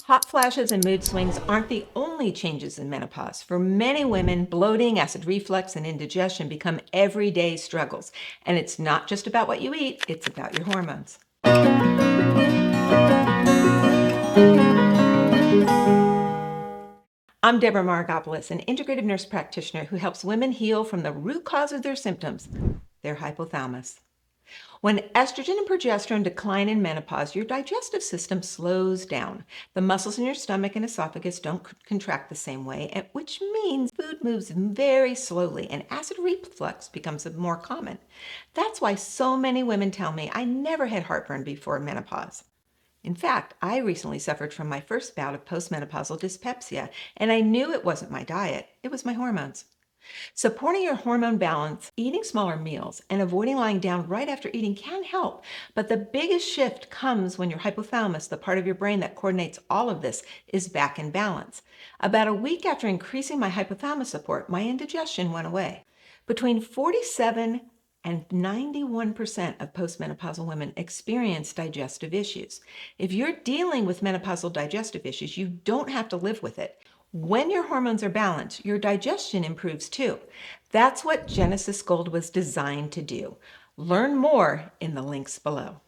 Hot flashes and mood swings aren't the only changes in menopause. For many women, bloating, acid reflux, and indigestion become everyday struggles. And it's not just about what you eat, it's about your hormones. I'm Deborah Maragopoulos, an integrative nurse practitioner who helps women heal from the root cause of their symptoms, their hypothalamus. When estrogen and progesterone decline in menopause, your digestive system slows down. The muscles in your stomach and esophagus don't contract the same way, which means food moves very slowly and acid reflux becomes more common. That's why so many women tell me I never had heartburn before menopause. In fact, I recently suffered from my first bout of postmenopausal dyspepsia, and I knew it wasn't my diet, it was my hormones. Supporting your hormone balance, eating smaller meals, and avoiding lying down right after eating can help, but the biggest shift comes when your hypothalamus, the part of your brain that coordinates all of this, is back in balance. About a week after increasing my hypothalamus support, my indigestion went away. Between 47 and 91% of postmenopausal women experience digestive issues. If you're dealing with menopausal digestive issues, you don't have to live with it. When your hormones are balanced, your digestion improves too. That's what Genesis Gold was designed to do. Learn more in the links below.